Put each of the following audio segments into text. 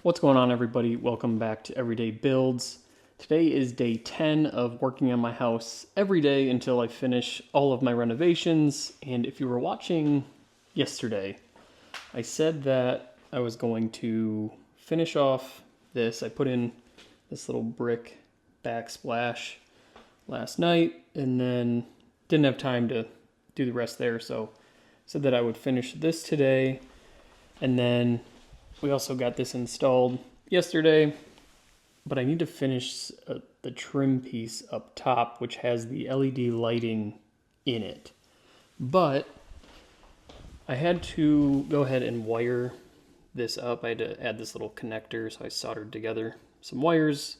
What's going on, everybody? Welcome back to Everyday Builds. Today is day 10 of working on my house every day until I finish all of my renovations. And if you were watching yesterday, I said that I was going to finish off this. I put in this little brick backsplash last night and then didn't have time to do the rest there, so I said that I would finish this today. And then we also got this installed yesterday, but I need to finish the trim piece up top, which has the LED lighting in it. But I had to go ahead and wire this up. I had to add this little connector, so I soldered together some wires.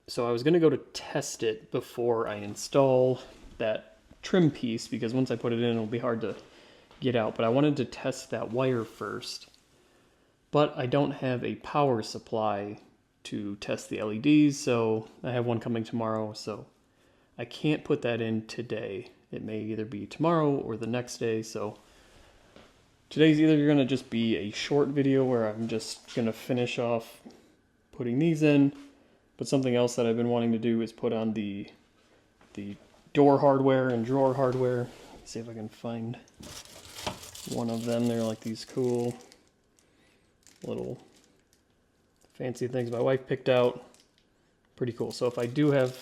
So I was gonna go to test it before I install that trim piece, because once I put it in, it'll be hard to get out. But I wanted to test that wire first. But I don't have a power supply to test the LEDs, so I have one coming tomorrow, so I can't put that in today. It may either be tomorrow or the next day, so today's either going to just be a short video where I'm just going to finish off putting these in, but something else that I've been wanting to do is put on the door hardware and drawer hardware. Let's see if I can find one of them. They're like these cool little fancy things my wife picked out. Pretty cool. So if I do have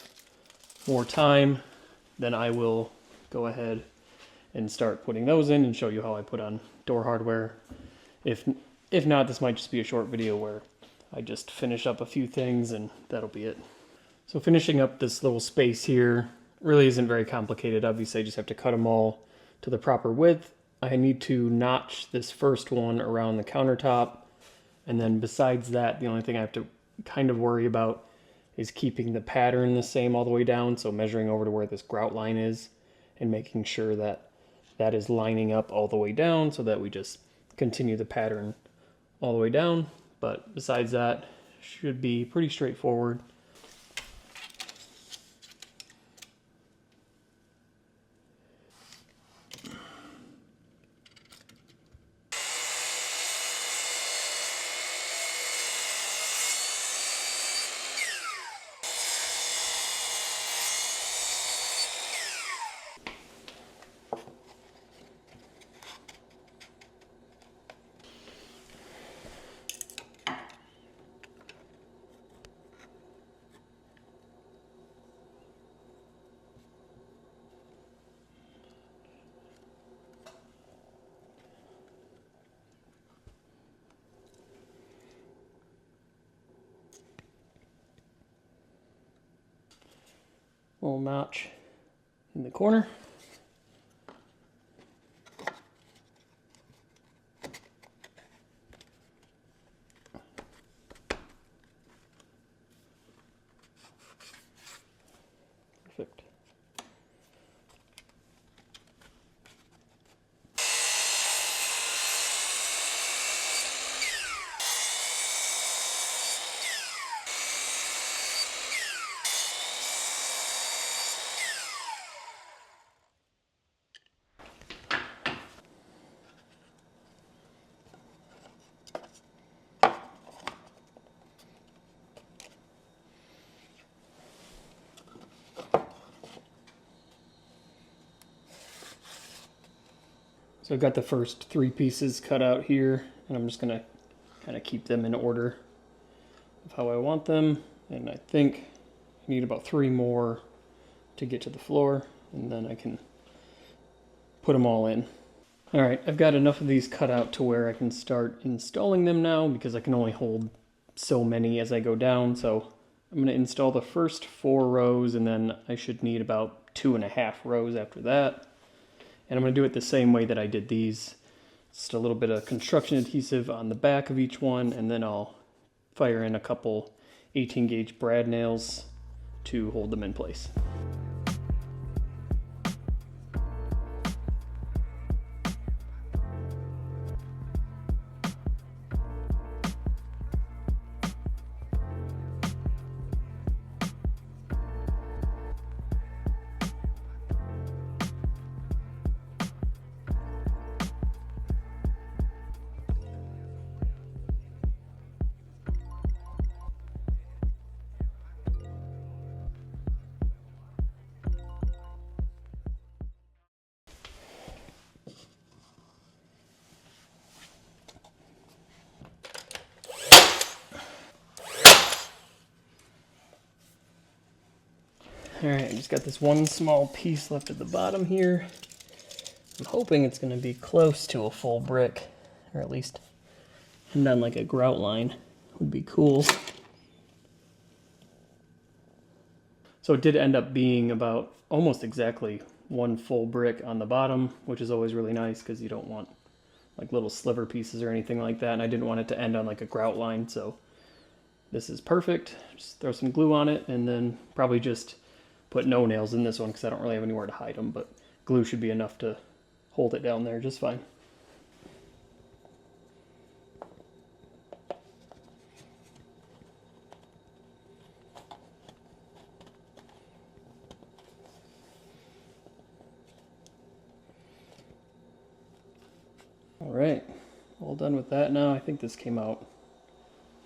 more time, then I will go ahead and start putting those in and show you how I put on door hardware. If not, this might just be a short video where I just finish up a few things and that'll be it. So finishing up this little space here really isn't very complicated. Obviously, I just have to cut them all to the proper width. I need to notch this first one around the countertop. And then besides that, the only thing I have to kind of worry about is keeping the pattern the same all the way down. So measuring over to where this grout line is and making sure that that is lining up all the way down so that we just continue the pattern all the way down. But besides that, should be pretty straightforward. Little notch in the corner. Perfect. So I've got the first 3 pieces cut out here, and I'm just gonna kind of keep them in order of how I want them. And I think I need about 3 more to get to the floor, and then I can put them all in. All right, I've got enough of these cut out to where I can start installing them now, because I can only hold so many as I go down. So I'm gonna install the first 4 rows, and then I should need about 2.5 rows after that. And I'm going to do it the same way that I did these. Just a little bit of construction adhesive on the back of each one, and then I'll fire in a couple 18 gauge brad nails to hold them in place. Alright, I just got this one small piece left at the bottom here. I'm hoping it's going to be close to a full brick, or at least end on like a grout line would be cool. So it did end up being about almost exactly one full brick on the bottom, which is always really nice because you don't want like little sliver pieces or anything like that, and I didn't want it to end on like a grout line, so this is perfect. Just throw some glue on it and then probably just put no nails in this one because I don't really have anywhere to hide them, but glue should be enough to hold it down there just fine. All right, all done with that now. I think this came out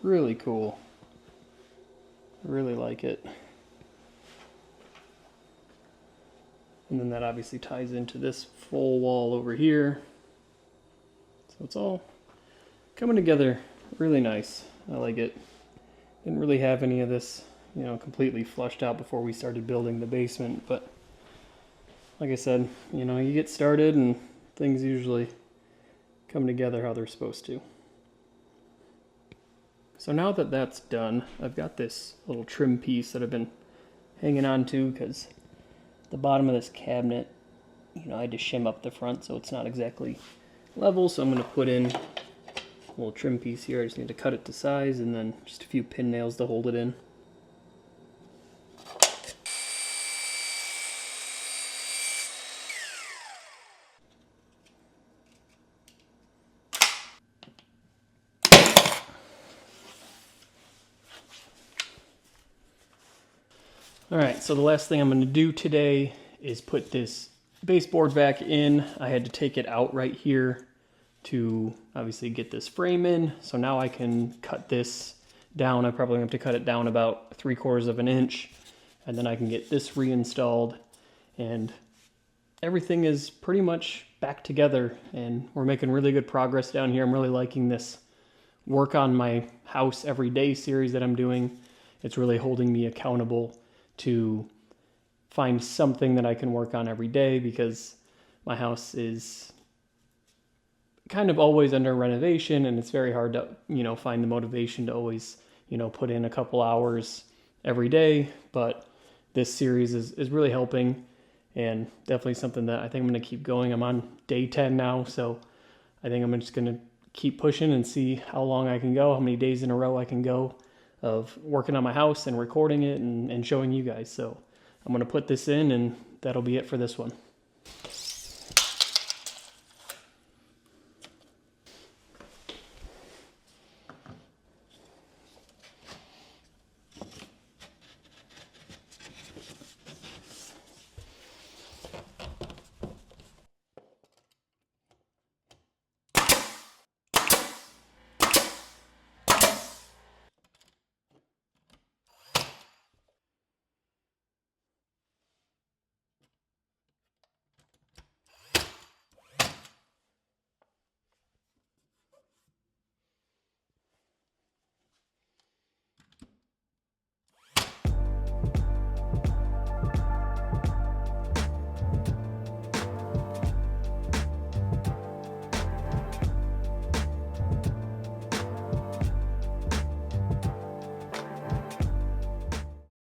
really cool. I really like it. And then that obviously ties into this full wall over here. So it's all coming together really nice. I like it. Didn't really have any of this, you know, completely flushed out before we started building the basement, but like I said, you know, you get started and things usually come together how they're supposed to. So now that that's done, I've got this little trim piece that I've been hanging on to because the bottom of this cabinet, you know, I had to shim up the front so it's not exactly level, so I'm going to put in a little trim piece here. I just need to cut it to size and then just a few pin nails to hold it in. Alright, so the last thing I'm going to do today is put this baseboard back in. I had to take it out right here to obviously get this frame in. So now I can cut this down. I probably have to cut it down about 3/4 of an inch. And then I can get this reinstalled. And everything is pretty much back together. And we're making really good progress down here. I'm really liking this work on my house every day series that I'm doing. It's really holding me accountable to find something that I can work on every day because my house is kind of always under renovation and it's very hard to, you know, find the motivation to always, you know, put in a couple hours every day. But this series is really helping and definitely something that I think I'm going to keep going. I'm on day 10 now, so I think I'm just going to keep pushing and see how long I can go, how many days in a row I can go of working on my house and recording it and showing you guys. So I'm going to put this in and that'll be it for this one.